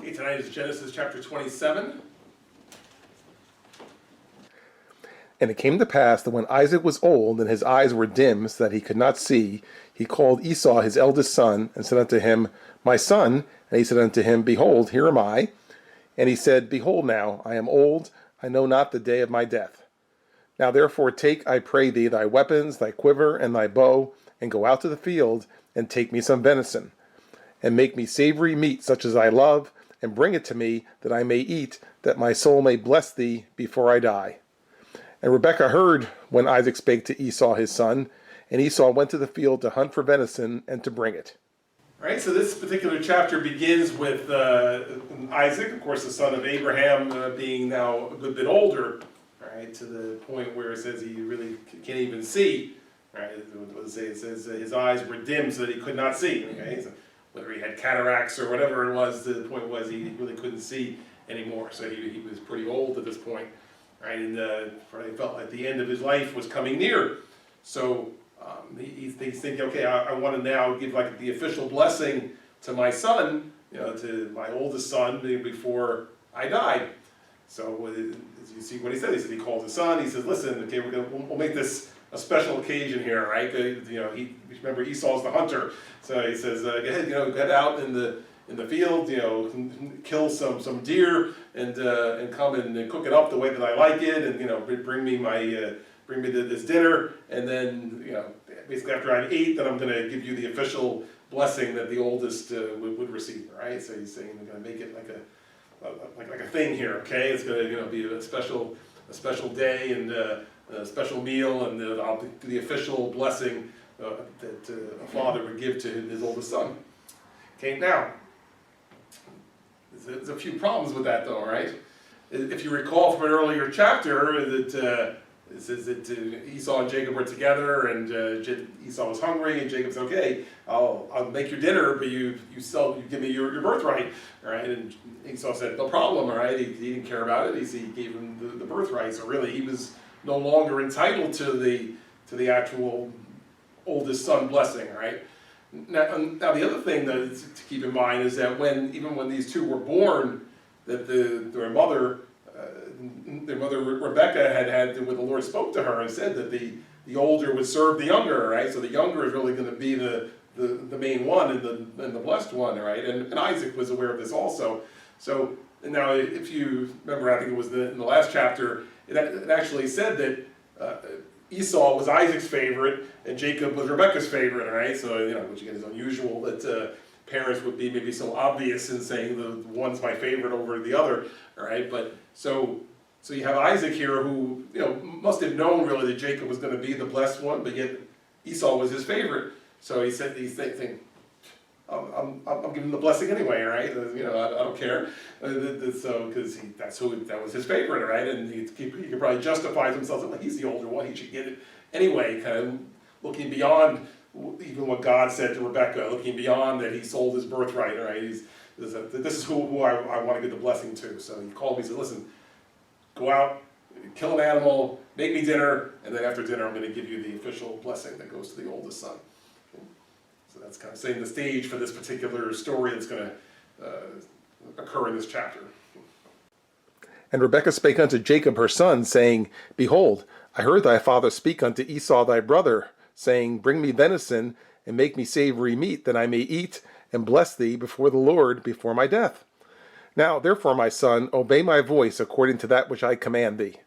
Okay, tonight is Genesis chapter 27. And it came to pass that when Isaac was old, and his eyes were dim, so that he could not see, he called Esau his eldest son, and said unto him, My son. And he said unto him, Behold, here am I. And he said, Behold now, I am old, I know not the day of my death. Now therefore take, I pray thee, thy weapons, thy quiver, and thy bow, and go out to the field, and take me some venison, and make me savory meat such as I love, and bring it to me, that I may eat, that my soul may bless thee before I die. And Rebekah heard when Isaac spake to Esau his son, and Esau went to the field to hunt for venison, and to bring it. All right, so this particular chapter begins with Isaac, of course, the son of Abraham, being now a good bit older, right, to the point where it says he really can't even see. Right, what does it say? It says his eyes were dim so that he could not see. Okay, so whether he had cataracts or whatever it was, the point was he really couldn't see anymore. So he was pretty old at this point. Right, and he felt like the end of his life was coming near. So he's thinking, okay, I want to now give like the official blessing to my son, to my oldest son before I died. So as you see what he said he called his son. He says, listen, okay, we'll make this a special occasion here, right? Remember Esau's the hunter, so he says, go ahead, get out in the field, kill some deer and come and cook it up the way that I like it, and bring me this dinner, and then basically after I've ate, then I'm going to give you the official blessing that the oldest would receive, right? So he's saying we're going to make it like a thing here, okay? It's going to be a special day and a special meal, and the official blessing that a father would give to his oldest son. Okay, now. There's a few problems with that, though, right? If you recall from an earlier chapter, that it says that Esau and Jacob were together, and Esau was hungry, and Jacob said, "Okay, I'll make your dinner, but you give me your birthright, all right?" And Esau said, "No problem, all right." He didn't care about it. He gave him the birthright, so really he was no longer entitled to the actual oldest son blessing, right? Now the other thing to keep in mind is that even when these two were born, that their mother Rebekah had when the Lord spoke to her and said that the older would serve the younger, right? So the younger is really going to be the main one and the blessed one, right? And Isaac was aware of this also. So now if you remember, I think it was in the last chapter, it actually said that Esau was Isaac's favorite, and Jacob was Rebekah's favorite, right? So, which again is unusual that parents would be maybe so obvious in saying the one's my favorite over the other, all right? But so you have Isaac here who, must have known really that Jacob was going to be the blessed one, but yet Esau was his favorite. So he said these things. I'm giving the blessing anyway, right? I don't care. So because that was his favorite, right? And he could probably justify himself like he's the older one, he should get it anyway. Kind of looking beyond even what God said to Rebekah, looking beyond that he sold his birthright, right? This is who I want to give the blessing to. So he called me and said, "Listen, go out, kill an animal, make me dinner, and then after dinner I'm going to give you the official blessing that goes to the oldest son." So that's kind of setting the stage for this particular story that's going to occur in this chapter. And Rebekah spake unto Jacob her son, saying, Behold, I heard thy father speak unto Esau thy brother, saying, Bring me venison, and make me savory meat, that I may eat, and bless thee before the Lord before my death. Now therefore, my son, obey my voice according to that which I command thee.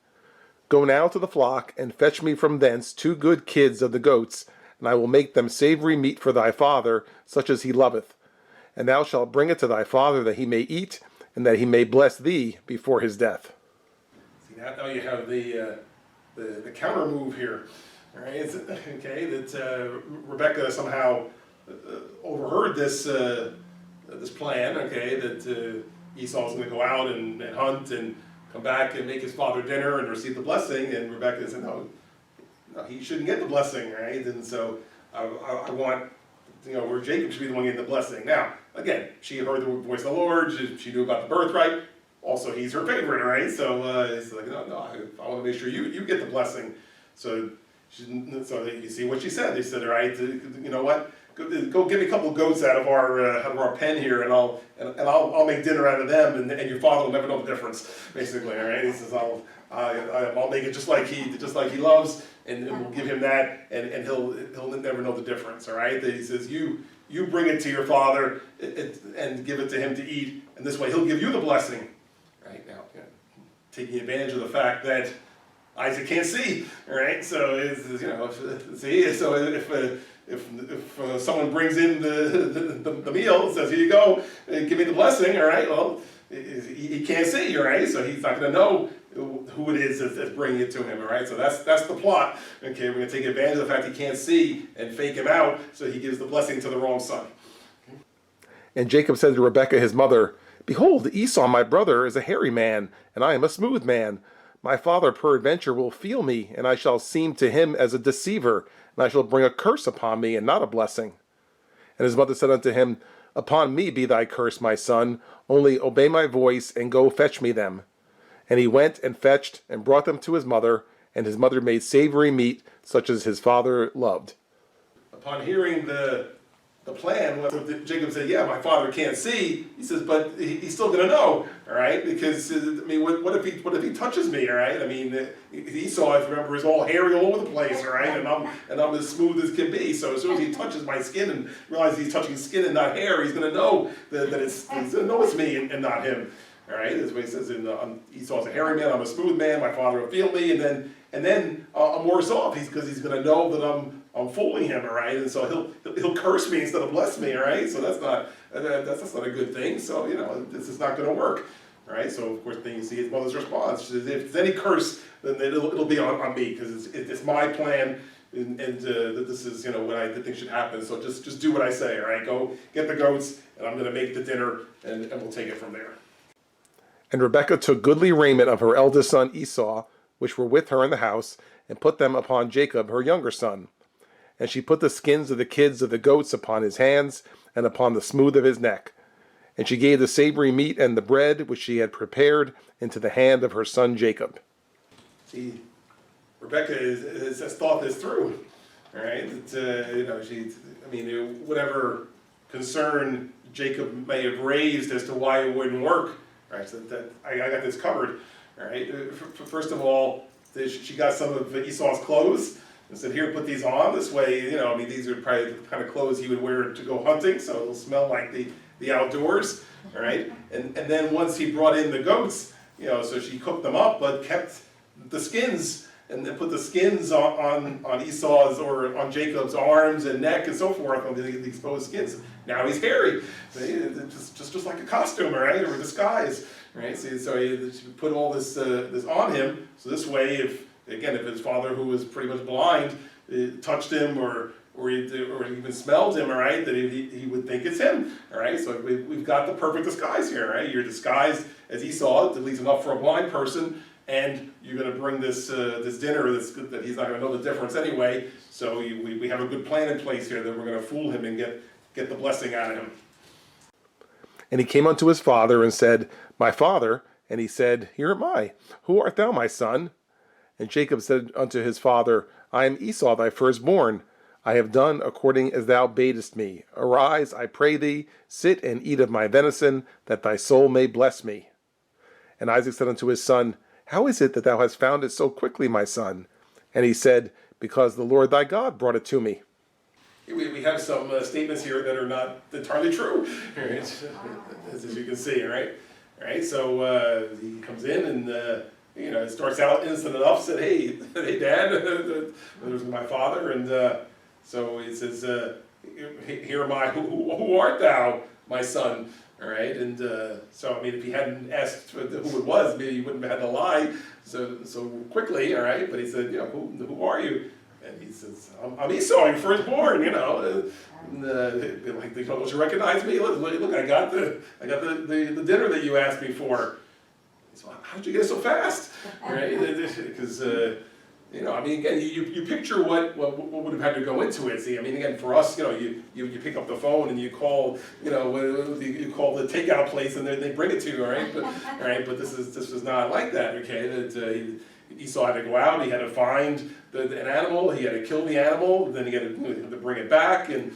Go now to the flock, and fetch me from thence 2 good kids of the goats, and I will make them savory meat for thy father, such as he loveth. And thou shalt bring it to thy father, that he may eat, and that he may bless thee before his death. See, now you have the counter move here. All right, okay, that Rebekah somehow overheard this plan. Okay, that Esau's going to go out and hunt and come back and make his father dinner and receive the blessing, and Rebekah said, "No, he shouldn't get the blessing, right?" And so I want, where Jacob should be the one getting the blessing. Now, again, she heard the voice of the Lord. She knew about the birthright. Also, he's her favorite, right? So it's like, no, I want to make sure you get the blessing. So you see what she said. They said, all right, you know what? go get me a couple of goats out of our pen here, and I'll make dinner out of them, and your father will never know the difference, basically. All right, he says I'll make it just like he loves, and we'll give him that, and he'll never know the difference. All right, he says you bring it to your father and give it to him to eat, and this way he'll give you the blessing. Right now, taking advantage of the fact that Isaac can't see. All right, so if someone brings in the meal and says, here you go, give me the blessing, all right, well, he can't see, all right, so he's not going to know who it is that's bringing it to him, all right, so that's the plot. Okay, we're going to take advantage of the fact he can't see and fake him out, so he gives the blessing to the wrong son. And Jacob said to Rebekah his mother, Behold, Esau my brother is a hairy man, and I am a smooth man. My father peradventure will feel me, and I shall seem to him as a deceiver, and I shall bring a curse upon me, and not a blessing. And his mother said unto him, Upon me be thy curse, my son, only obey my voice, and go fetch me them. And he went and fetched, and brought them to his mother, and his mother made savory meat, such as his father loved. Upon hearing the plan, Jacob said, yeah, my father can't see. He says, but he's still going to know, all right? Because, I mean, what if he touches me, all right? I mean, Esau, if you remember, is all hairy all over the place, all right? And I'm as smooth as can be. So as soon as he touches my skin and realizes he's touching skin and not hair, he's going to know that he's going to know it's me and not him, all right? That's what he says. Esau's a hairy man. I'm a smooth man. My father will feel me, and then I'm worse off because he's going to know that I'm fooling him, all right, and so he'll curse me instead of bless me, all right. So that's not a good thing. So this is not going to work, all right. So of course, then you see his mother's response. She says, if there's any curse, then it'll be on me because it's my plan, and that this is what I think should happen. So just do what I say, all right. Go get the goats, and I'm going to make the dinner, and we'll take it from there. And Rebekah took goodly raiment of her eldest son Esau, which were with her in the house, and put them upon Jacob her younger son. And she put the skins of the kids of the goats upon his hands, and upon the smooth of his neck. And she gave the savory meat and the bread which she had prepared into the hand of her son Jacob. See, Rebekah has thought this through, all right? Whatever concern Jacob may have raised as to why it wouldn't work, right? So that I got this covered, all right? First of all, she got some of Esau's clothes and said, here, put these on. This way, these are probably the kind of clothes he would wear to go hunting, so it'll smell like the outdoors, all right? And then once he brought in the goats, so she cooked them up, but kept the skins, and then put the skins on Esau's or on Jacob's arms and neck and so forth, on the exposed skins. Now he's hairy, just like a costume, all right, or a disguise, right? So she put all this on him, so this way, if his father, who was pretty much blind, touched him or even smelled him, all right, that he would think it's him, all right. So we've got the perfect disguise here, all right. You're disguised as Esau, at least enough for a blind person, and you're going to bring this dinner that he's not going to know the difference anyway. So we have a good plan in place here that we're going to fool him and get the blessing out of him. And he came unto his father and said, My father. And he said, Here am I. Who art thou, my son? And Jacob said unto his father, I am Esau thy firstborn. I have done according as thou badest me. Arise, I pray thee, sit and eat of my venison, that thy soul may bless me. And Isaac said unto his son, How is it that thou hast found it so quickly, my son? And he said, Because the Lord thy God brought it to me. We have some statements here that are not entirely true, right? As you can see, all right? All right, so he comes in and it starts out innocent enough, said, hey Dad, there's my father, and so he says, here am I, who art thou, my son, all right, and so, if he hadn't asked who it was, maybe he wouldn't have had to lie so quickly, all right, but he said, who are you? And he says, I'm Esau, your firstborn, like, don't you recognize me? Look, I got the dinner that you asked me for. So how did you get it so fast? Right? Because again, you picture what would have had to go into it. See, again, for us, you pick up the phone and you call, you call the takeout place and they bring it to you, all right? But this is not like that, okay? That Esau had to go out, he had to find an animal, he had to kill the animal, then he had to bring it back and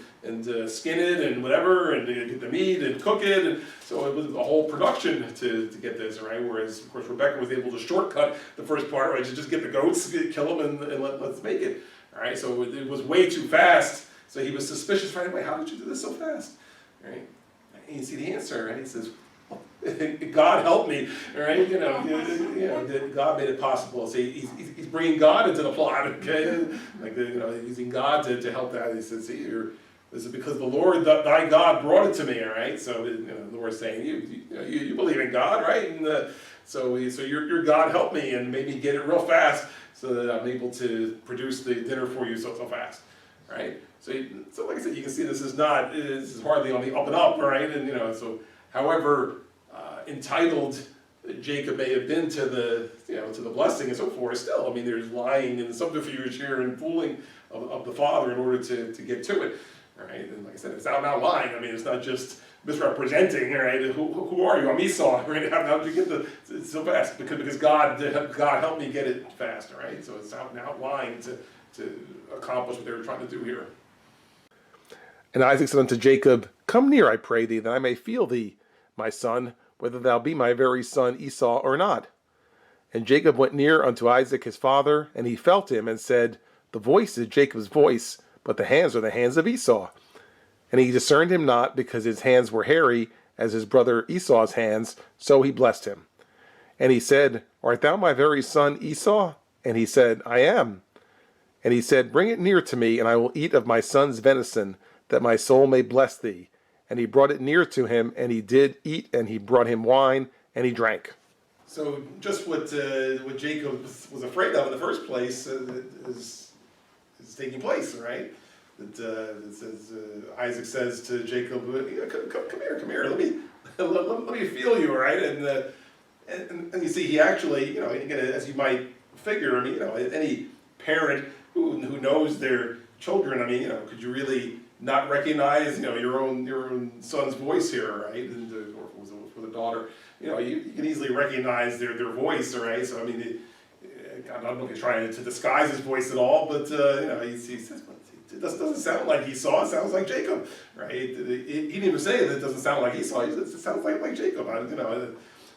skin it and whatever, and get the meat and cook it. And so it was a whole production to get this, right? Whereas, of course, Rebecca was able to shortcut the first part, right? Just get the goats, kill them, and let's make it. All right, so it was way too fast. So he was suspicious right away. How did you do this so fast? All right, and you see the answer, right? He says, God help me, right? God made it possible. So he's bringing God into the plot, okay? Like, using God to help that. He says, see, this is because the Lord, thy God, brought it to me, all right? So, the Lord's saying, you believe in God, right? And so your God help me and maybe get it real fast so that I'm able to produce the dinner for you so fast, right? So like I said, you can see this is hardly on the up and up, right? And so however entitled Jacob may have been to the blessing and so forth, still, I mean, there's lying and subterfuge here and fooling of the father in order to get to it, right? And like I said, it's out and out lying. I mean, it's not just misrepresenting, right? Who are you? I'm Esau, right? How did you get it's so fast? Because God helped me get it fast, right? So it's out and out lying to accomplish what they were trying to do here. And Isaac said unto Jacob, Come near, I pray thee, that I may feel thee, my son, whether thou be my very son Esau or not. And Jacob went near unto Isaac his father, and he felt him, and said, The voice is Jacob's voice, but the hands are the hands of Esau. And he discerned him not, because his hands were hairy, as his brother Esau's hands, so he blessed him. And he said, Art thou my very son Esau? And he said, I am. And he said, Bring it near to me, and I will eat of my son's venison, that my soul may bless thee. And he brought it near to him, and he did eat, and he brought him wine, and he drank. So just what Jacob was afraid of in the first place is taking place, right? It says Isaac says to Jacob, "Come here, let me feel you, all right?" And you see, he actually, again, as you might figure, I mean, any parent who knows their children, I mean, could you really not recognize, your own son's voice here, right? And or for the daughter, you can easily recognize their voice, all right? So I mean, I don't know if he's trying to disguise his voice at all, but he says, it doesn't sound like Esau. It sounds like Jacob, right? He didn't even say that it doesn't sound like Esau. He said, it sounds like Jacob,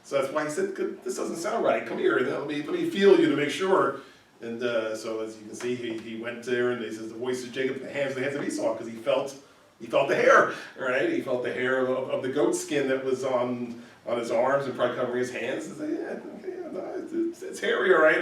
So that's why he said, this doesn't sound right. Come here, let me feel you to make sure. And so as you can see, he went there, and he says, the voice of Jacob, the hands of Esau, because he felt the hair, right? He felt the hair of the goat skin that was on his arms and probably covering his hands. And say, it's hairy, all right?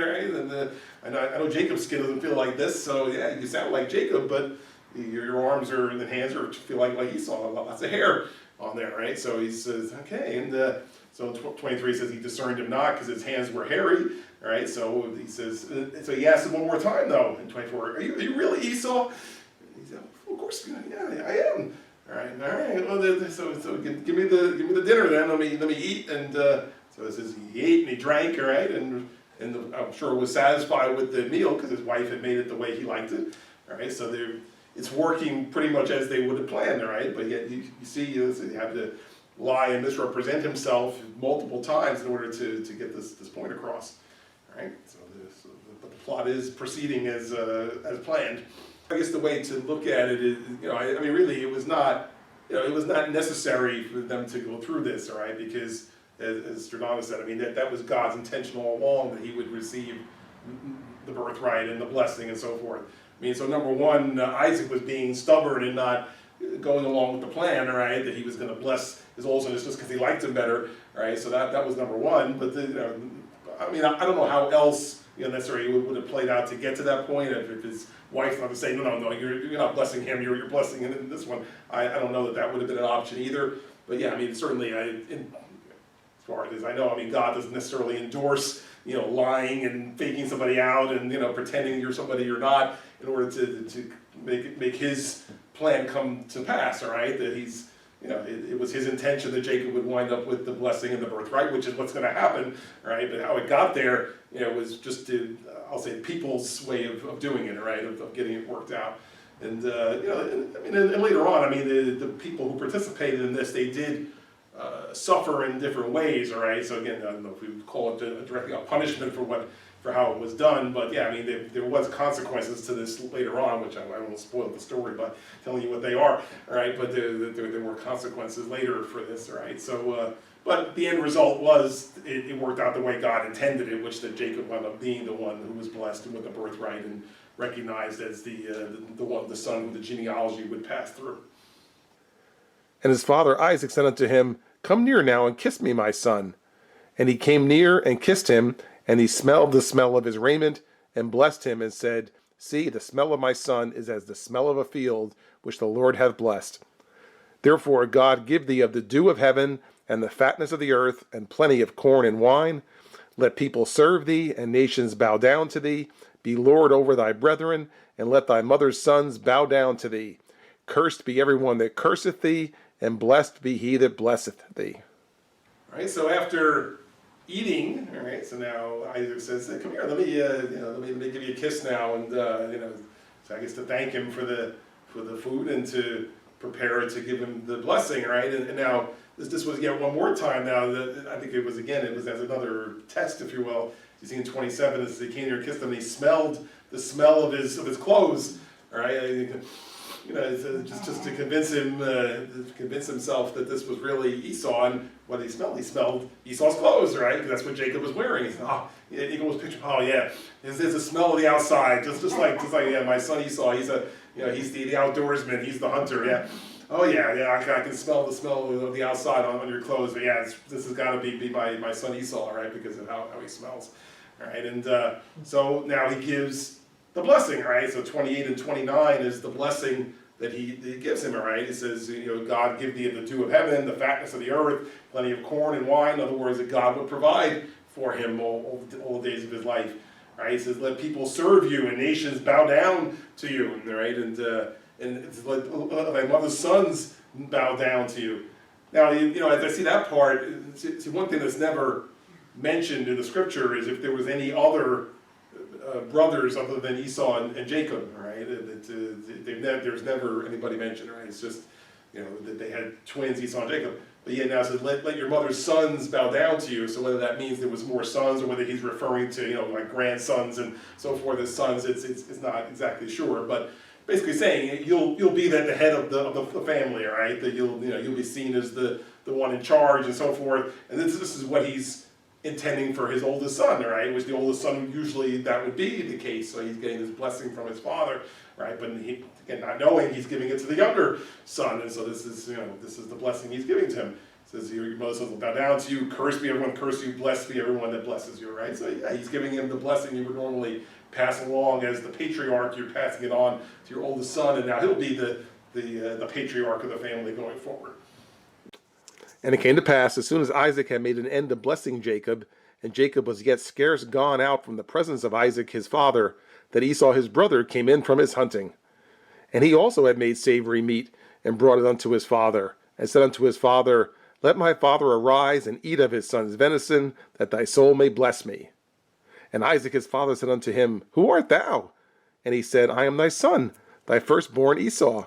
And I know Jacob's skin doesn't feel like this, so yeah, you sound like Jacob, but your arms and hands feel like Esau. Lots of hair on there, right? So he says, okay, and so 23 says he discerned him not because his hands were hairy. All right, so he says, so he asked him one more time though in 24, are you really Esau? And he said, of course, yeah, I am. All right. Well, so give me the dinner then. Let me eat. And so it says he ate and he drank. All right, and I'm sure was satisfied with the meal because his wife had made it the way he liked it. All right, so it's working pretty much as they would have planned. All right, but yet you see, you have to lie and misrepresent himself multiple times in order to get this point across. Right? So the plot is proceeding as planned. I guess the way to look at it is, I mean, really, it was not necessary for them to go through this, all right? Because as Stradana said, I mean, that was God's intention all along that he would receive the birthright and the blessing and so forth. I mean, so number one, Isaac was being stubborn and not going along with the plan, all right? That he was going to bless his old son just because he liked him better, right? So that was number one. But I mean, I don't know how else necessarily would have played out to get to that point. If his wife wanted to say, no, you're not blessing him, you're blessing him in this one. I don't know that would have been an option either. But yeah, I mean, certainly, as far as I know, I mean, God doesn't necessarily endorse lying and faking somebody out and pretending you're somebody you're not in order to make his plan come to pass. All right, that he's. It was his intention that Jacob would wind up with the blessing and the birthright, which is what's going to happen, right? But how it got there, was just I'll say people's way of doing it, right? Of getting it worked out. And and later on, I mean, the people who participated in this, they did suffer in different ways, all right? So again, I don't know if we would call it directly a punishment for how it was done, but yeah, I mean, there was consequences to this later on, which I won't spoil the story by telling you what they are, all right? But there were consequences later for this, all right? So, but the end result was it worked out the way God intended it, which that Jacob wound up being the one who was blessed with the birthright and recognized as the son who the genealogy would pass through. And his father Isaac said unto him, Come near now and kiss me, my son. And he came near and kissed him, and he smelled the smell of his raiment, and blessed him, and said, See, the smell of my son is as the smell of a field which the Lord hath blessed. Therefore God give thee of the dew of heaven, and the fatness of the earth, and plenty of corn and wine. Let people serve thee, and nations bow down to thee. Be Lord over thy brethren, and let thy mother's sons bow down to thee. Cursed be every one that curseth thee, and blessed be he that blesseth thee. All right, so after eating, all right, so now Isaac says, "Hey, come here, let me give you a kiss now," and so I guess to thank him for the food and to prepare to give him the blessing, right? And now this was yet one more time. Now I think it was as another test, if you will. You see in 27, as he came here and kissed him, he smelled the smell of his clothes, all right? Just to convince himself that this was really Esau, and what he smelled Esau's clothes, right? Because that's what Jacob was wearing. He said, you can almost picture, there's a smell of the outside, just like my son Esau. He's the outdoorsman, he's the hunter, yeah. Oh yeah, I can smell the smell of the outside on your clothes, but yeah, this has got to be my son Esau, right? Because of how he smells, all right? And so now he gives the blessing, right? So 28 and 29 is the blessing that he gives him, all right? He says, God give thee the dew of heaven, the fatness of the earth, plenty of corn and wine. In other words, that God would provide for him all the days of his life, right? He says, let people serve you and nations bow down to you, right? And let thy mother's sons bow down to you. Now, as I see that part, see one thing that's never mentioned in the scripture is if there was any other brothers other than Esau and Jacob, right? There's never anybody mentioned, right? It's just, that they had twins, Esau and Jacob. But yeah, now it says, let your mother's sons bow down to you. So whether that means there was more sons or whether he's referring to, like grandsons and so forth as sons, it's not exactly sure. But basically saying you'll be the head of the family, right? That you'll be seen as the one in charge and so forth. And this is what he's intending for his oldest son, right? Which the oldest son, usually that would be the case. So he's getting this blessing from his father, right? But again, not knowing, he's giving it to the younger son. And so this is the blessing he's giving to him. It says, your mother's sons will bow down to you, cursed be everyone, curse you, blessed be everyone that blesses you, right? So yeah, he's giving him the blessing you would normally pass along as the patriarch. You're passing it on to your oldest son, and now he'll be the patriarch of the family going forward. And it came to pass, as soon as Isaac had made an end of blessing Jacob, and Jacob was yet scarce gone out from the presence of Isaac his father, that Esau his brother came in from his hunting. And he also had made savory meat, and brought it unto his father, and said unto his father, Let my father arise, and eat of his son's venison, that thy soul may bless me. And Isaac his father said unto him, Who art thou? And he said, I am thy son, thy firstborn Esau.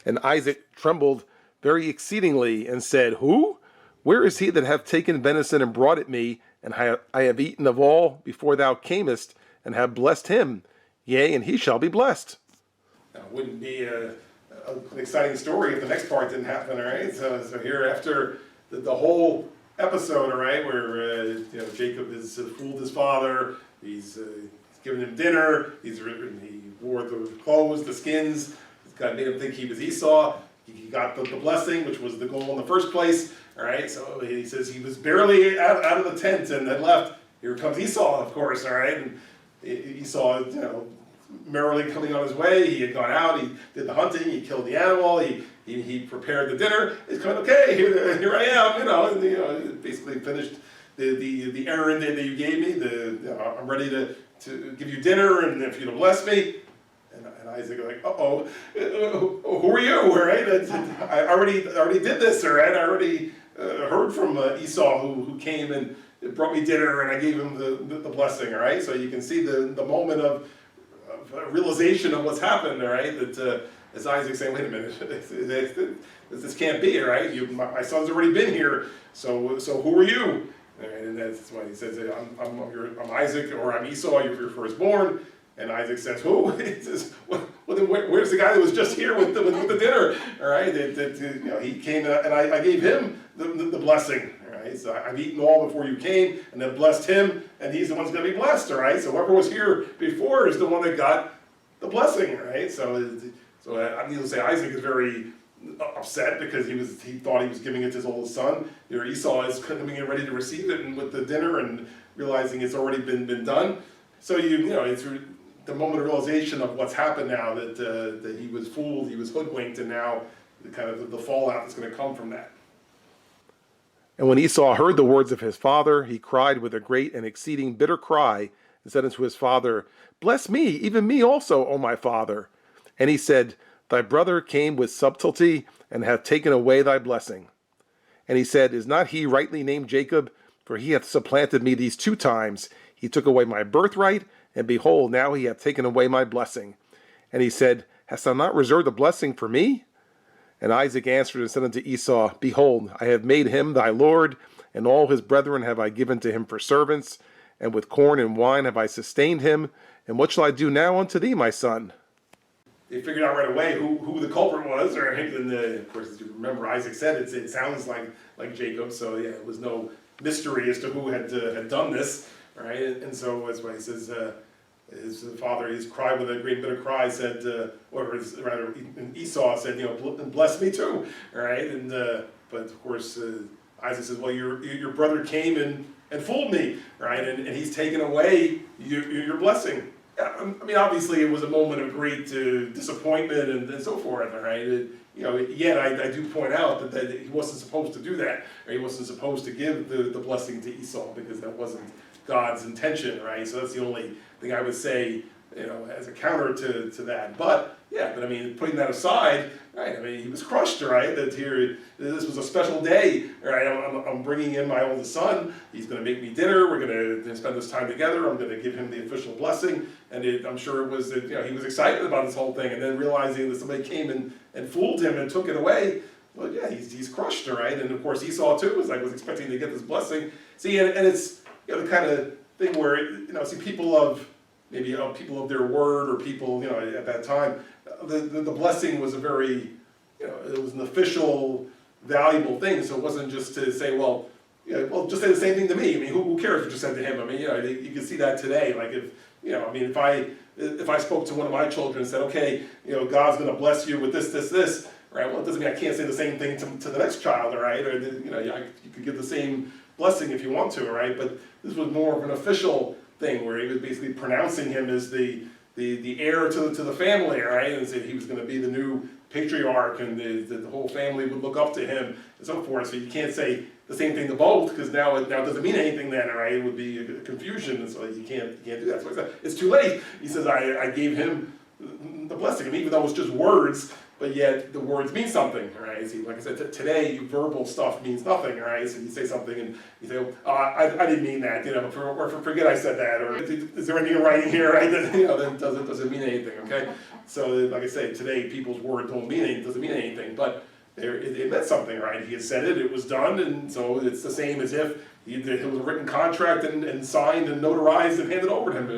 And Isaac trembled very exceedingly, and said, Who? Where is he that hath taken venison and brought it me? And I have eaten of all before thou camest, and have blessed him. Yea, and he shall be blessed. Now, it wouldn't be an exciting story if the next part didn't happen, all right? So here, after the whole episode, all right, where Jacob has fooled his father, he's given him dinner, he wore the clothes, the skins, God made him think he was Esau. He got the blessing, which was the goal in the first place. All right, so he says he was barely out of the tent and had left. Here comes Esau, of course. All right, and Esau, merrily coming on his way. He had gone out. He did the hunting. He killed the animal. He prepared the dinner. He's going, okay, here I am. And basically finished the errand that you gave me. I'm ready to give you dinner, and if you'll bless me. And Isaac like, who are you? All right, I already did this. All right, I already heard from Esau who came and brought me dinner, and I gave him the blessing. All right, so you can see the moment of realization of what's happened. All right, that As Isaac saying, wait a minute, this can't be, right? My son's already been here, so who are you? And that's why he says, I'm Isaac, or I'm Esau, you're your firstborn. And Isaac says, who? He says, well then where's the guy that was just here with the dinner? All right, he came and I gave him the blessing. All right, so I've eaten all before you came, and then blessed him, and he's the one who's going to be blessed. All right, so whoever was here before is the one that got the blessing. All right, so I need to say Isaac is very upset because he thought he was giving it to his oldest son. Esau is coming in ready to receive it and with the dinner and realizing it's already been done. So it's the moment of realization of what's happened now, that he was fooled, he was hoodwinked, and now the fallout that's going to come from that. And when Esau heard the words of his father, he cried with a great and exceeding bitter cry, and said unto his father, Bless me, even me also, O my father. And he said, Thy brother came with subtlety, and hath taken away thy blessing. And he said, Is not he rightly named Jacob? For he hath supplanted me these 2 times. He took away my birthright, and behold, now he hath taken away my blessing. And he said, Hast thou not reserved a blessing for me? And Isaac answered and said unto Esau, Behold, I have made him thy lord, and all his brethren have I given to him for servants, and with corn and wine have I sustained him. And what shall I do now unto thee, my son? They figured out right away who the culprit was, or and of course, as you remember, Isaac said it sounds like Jacob, so yeah, it was no mystery as to who had done this, right? And so that's why he says his father, his cry with a great bitter cry said, Esau said, bless me too, right? And but of course Isaac says, well, your brother came and fooled me, right? And he's taken away your blessing. I mean, obviously, it was a moment of great disappointment and so forth, all right? Yet I do point out that he wasn't supposed to do that, or he wasn't supposed to give the blessing to Esau, because that wasn't God's intention, right? So that's the only thing I would say, as a counter to that. But I mean, putting that aside, right? I mean, he was crushed, right? That this was a special day, right? I'm bringing in my oldest son. He's going to make me dinner. We're going to spend this time together. I'm going to give him the official blessing, and I'm sure it was that he was excited about this whole thing, and then realizing that somebody came and fooled him and took it away. Well, he's crushed, right? And of course, Esau too was expecting to get this blessing. See, and it's the kind of thing where see people of their word, or people at that time, the blessing was a very it was an official, valuable thing. So it wasn't just to say, well, just say the same thing to me. I mean, who cares what you said to him? I mean, you can see that today. Like if I spoke to one of my children and said, okay, God's going to bless you with this, right? Well, it doesn't mean I can't say the same thing to the next child, right? Or you could give the same blessing if you want to, right? But this was more of an official thing where he was basically pronouncing him as the heir to the family, right? And said he was going to be the new patriarch, and the whole family would look up to him and so forth. So you can't say the same thing to both, because now it doesn't mean anything then, right? It would be a confusion, and so you can't do that. So he said, it's too late. He says, I gave him the blessing, and even though it's just words, but yet the words mean something, right? See, like I said, today verbal stuff means nothing, right? So you say something and you say, oh, I didn't mean that, or forget I said that, or is there anything in writing here, right? Then it doesn't mean anything, okay? So like I say, today people's words don't mean anything, doesn't mean anything, but it meant something, right? He had said it, it was done, and so it's the same as if it was a written contract and signed and notarized and handed over to him.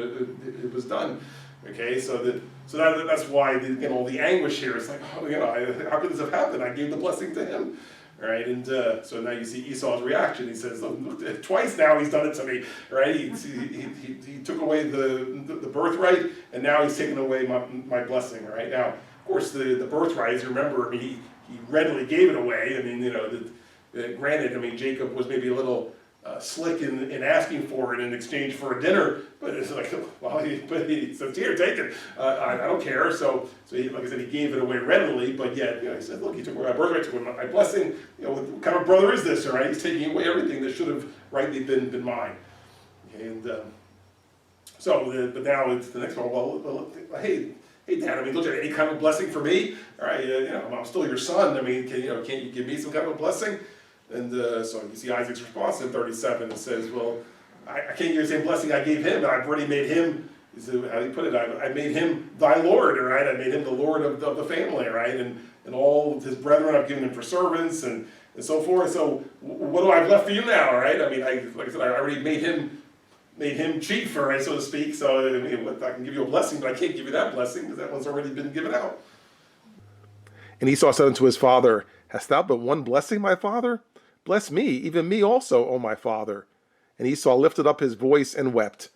It was done. Okay, so that's why all the anguish here. It's like, how could this have happened? I gave the blessing to him, right? And so now you see Esau's reaction. He says, look, twice now he's done it to me, right? He took away the birthright, and now he's taken away my blessing, right? Now, of course, the birthright, as you remember, I mean, he readily gave it away. I mean, granted, I mean, Jacob was maybe a little slick in asking for it in exchange for a dinner, but it's like, well, he says, here, take it. I don't care. So he, like I said, he gave it away readily, but yet, he said, look, he took away my birthright, took away my blessing. What kind of brother is this, all right? He's taking away everything that should have rightly been mine. Okay, and but now it's the next one. Well, hey, Dad, I mean, don't you have any kind of blessing for me? All right, I'm still your son. I mean, can't you give me some kind of a blessing? And so you see Isaac's response in 37. It says, well, I can't give you the same blessing I gave him. I've already made him he said, how do you put it? I made him thy Lord, right? I made him the Lord of the family, right? And all of his brethren I've given him for servants and so forth. So what do I have left for you now, right? I mean, like I said, I already made him chief, right, so to speak. So I mean, I can give you a blessing, but I can't give you that blessing because that one's already been given out. And Esau said unto his father, Hast thou but one blessing, my father? Bless me, even me also, O my father. And Esau lifted up his voice and wept.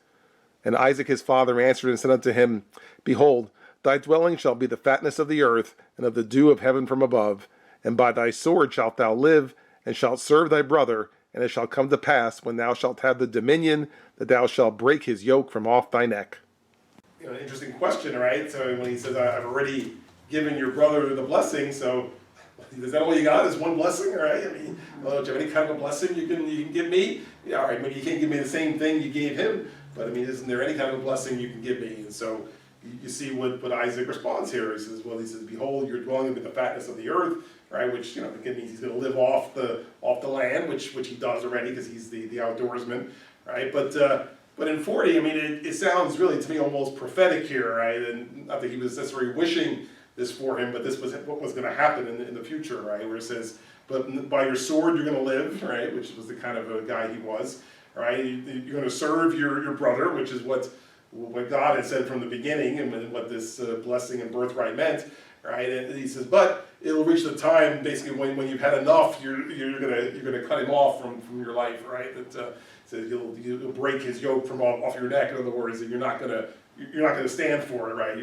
And Isaac his father answered and said unto him, Behold, thy dwelling shall be the fatness of the earth, and of the dew of heaven from above. And by thy sword shalt thou live, and shalt serve thy brother. And it shall come to pass, when thou shalt have the dominion, that thou shalt break his yoke from off thy neck. You know, an interesting question, right? So when he says, I've already given your brother the blessing, so is that all you got, is one blessing, right? I mean, well, do you have any kind of a blessing you can give me? Yeah, all right, maybe you can't give me the same thing you gave him, but I mean, isn't there any kind of a blessing you can give me? And so you see what Isaac responds here. He says, behold, your dwelling will be the fatness of the earth, right? Which, again, means he's going to live off the land, which he does already because he's the outdoorsman, right? But in 40, I mean, it sounds really to me almost prophetic here, right? And not that he was necessarily wishing this for him, but this was what was going to happen in the future, right? Where it says, but by your sword you're going to live, right? Which was the kind of a guy he was, right? You're going to serve your brother, which is what God had said from the beginning, and what this blessing and birthright meant, right? And he says, but it'll reach the time, basically, when you've had enough, you're gonna cut him off from your life, right? That says you'll break his yoke from off your neck. In other words, that you're not gonna stand for it, right?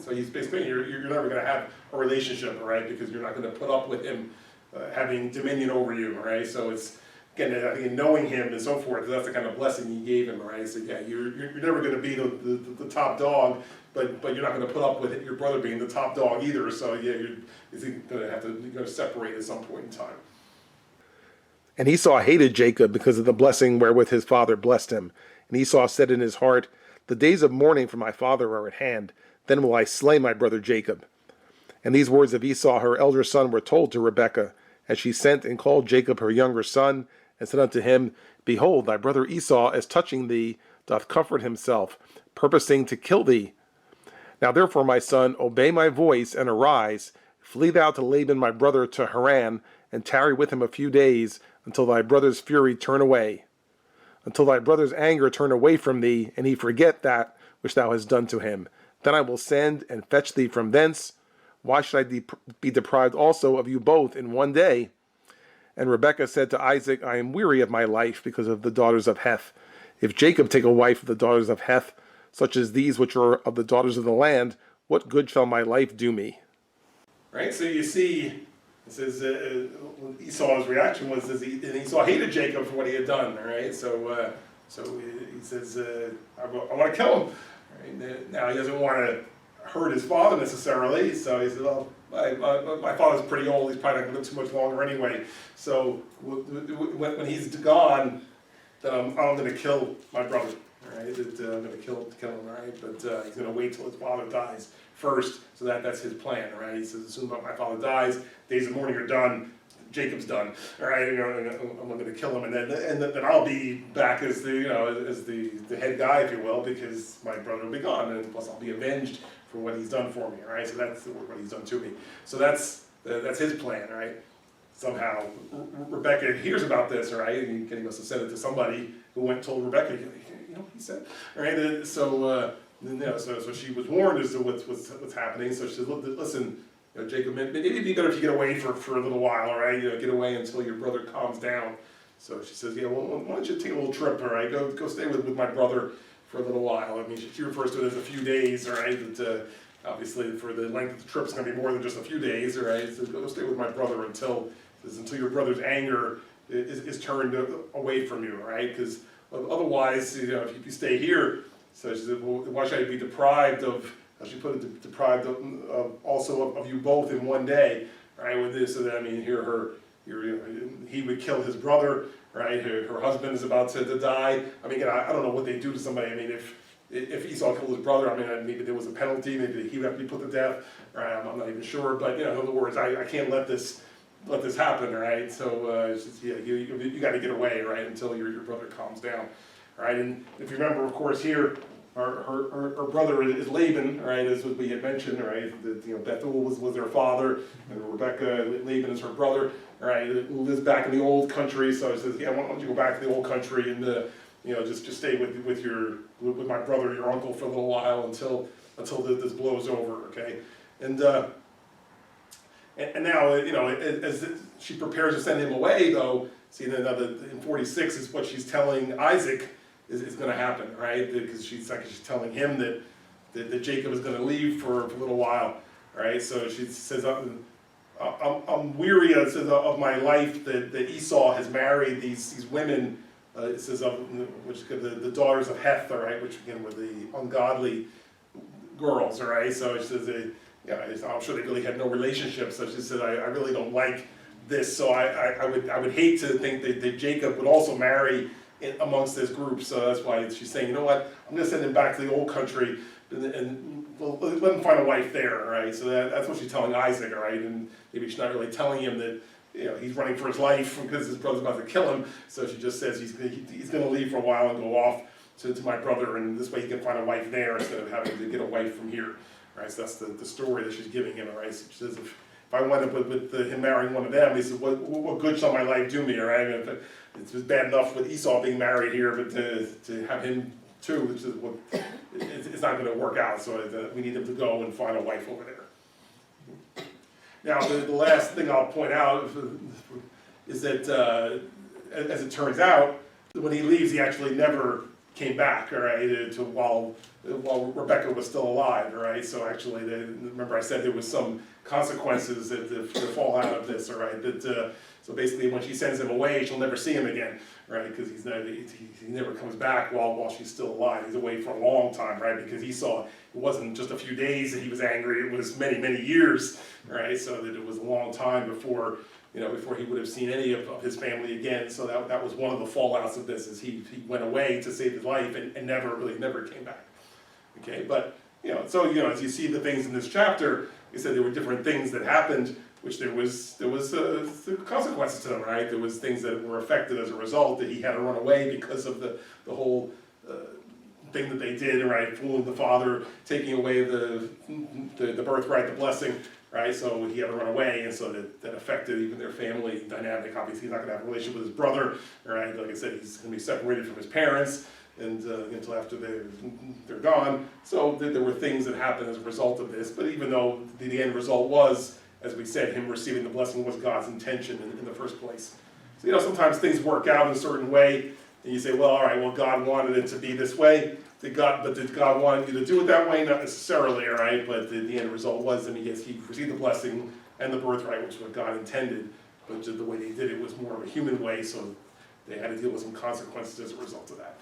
So he's basically you're never gonna have a relationship, right? Because you're not gonna put up with him having dominion over you, right? So it's, again, I think in knowing him and so forth, that's the kind of blessing he gave him, right? So yeah, you're never going to be the top dog, but you're not going to put up with your brother being the top dog either. So yeah, you're going to separate at some point in time. And Esau hated Jacob because of the blessing wherewith his father blessed him. And Esau said in his heart, The days of mourning for my father are at hand. Then will I slay my brother Jacob. And these words of Esau, her elder son, were told to Rebekah, as she sent and called Jacob her younger son, and said unto him, Behold, thy brother Esau, as touching thee, doth comfort himself, purposing to kill thee. Now therefore, my son, obey my voice, and arise, flee thou to Laban my brother to Haran, and tarry with him a few days, until thy brother's fury turn away, until thy brother's anger turn away from thee, and he forget that which thou hast done to him. Then I will send and fetch thee from thence. Why should I be deprived also of you both in one day? And Rebekah said to Isaac, I am weary of my life because of the daughters of Heth. If Jacob take a wife of the daughters of Heth, such as these which are of the daughters of the land, what good shall my life do me? Right, so you see, it says Esau's reaction was, and Esau hated Jacob for what he had done, right? So he says, I want to kill him. Right? Now he doesn't want to hurt his father necessarily, so he says, well, my father's pretty old, he's probably not going to live too much longer anyway. So when he's gone, I'm going to kill my brother, right? I'm going to kill him, right? But he's going to wait till his father dies first, so that's his plan, right? He says, as soon as my father dies, days of mourning are done, Jacob's done, all right? I'm going to kill him, and then I'll be back as the head guy, if you will, because my brother will be gone, and plus I'll be avenged for what he's done for me, right? So that's what he's done to me. So that's his plan, right? Somehow Rebekah hears about this, right? And he must have said it to somebody who went and told Rebekah, what he said, right? And so she was warned as to what's happening. So she said, listen, Jacob, maybe it'd be better if you get away for a little while, right? Get away until your brother calms down. So she says, well, why don't you take a little trip, all right? Go stay with my brother for a little while. I mean, she refers to it as a few days, all right? But obviously, for the length of the trip, it's going to be more than just a few days, all right? So go stay with my brother until your brother's anger is turned away from you, all right? Because otherwise, if you stay here, so she said, well, why should I be deprived of, as she put it, deprived of also of you both in one day, right? With this, so that, I mean, he would kill his brother, right? Her husband is about to die. I mean, I don't know what they do to somebody. I mean, if Esau killed his brother, I mean, maybe there was a penalty. Maybe he would have to be put to death. Right? I'm not even sure. But in other words, I can't let this happen, right? So you got to get away, right, until your brother calms down, right? And if you remember, of course, here her brother is Laban, right, as we had mentioned, right, that, Bethuel was her father, and Rebecca, Laban is her brother, right, who lives back in the old country, so he says, yeah, why don't you go back to the old country and, just stay with my brother, your uncle, for a little while until this blows over, okay, and now, as she prepares to send him away, though, see, then in 46 is what she's telling Isaac is going to happen, right? Because she's telling him that Jacob is going to leave for a little while, right? So she says, I'm weary of my life that Esau has married these women, it says, which the daughters of Heth, all right, which again were the ungodly girls, all right? So she says, I'm sure they really had no relationship, so she said, I really don't like this, so I would hate to think that Jacob would also marry amongst this group, so that's why she's saying, you know what, I'm going to send him back to the old country and let him find a wife there, all right? So that's what she's telling Isaac, all right? And maybe she's not really telling him that he's running for his life because his brother's about to kill him, so she just says he's going to leave for a while and go off to my brother, and this way he can find a wife there instead of having to get a wife from here. Right, so that's the story that she's giving him, all right? So she says, if I wind up with him marrying one of them, he says, what good shall my life do me, all right? It's bad enough with Esau being married here, but to have him too, which is it's not going to work out, so we need him to go and find a wife over there. Now, the last thing I'll point out is that, as it turns out, when he leaves, he actually never came back, all right, while Rebecca was still alive, all right? So actually, remember I said there was some consequences that fall out of this, all right? So basically, when she sends him away, she'll never see him again, right? Because he never comes back while she's still alive. He's away for a long time, right? Because Esau, it wasn't just a few days that he was angry; it was many, many years, right? So that it was a long time before he would have seen any of his family again. So that was one of the fallouts of this, is he went away to save his life and never came back. Okay, but as you see the things in this chapter, we said there were different things that happened, which there was consequences to them, right? There was things that were affected as a result, that he had to run away because of the whole thing that they did, right? Fooling the father, taking away the birthright, the blessing, right? So he had to run away, and so that affected even their family dynamic. Obviously, he's not going to have a relationship with his brother, right? Like I said, he's going to be separated from his parents and until after they're gone. So there were things that happened as a result of this. But even though the end result was, as we said, him receiving the blessing was God's intention in the first place. So sometimes things work out in a certain way, and you say, well, all right, well, God wanted it to be this way. Did God want you to do it that way? Not necessarily, all right, but the end result was, he received the blessing and the birthright, which is what God intended, but the way they did it was more of a human way, so they had to deal with some consequences as a result of that.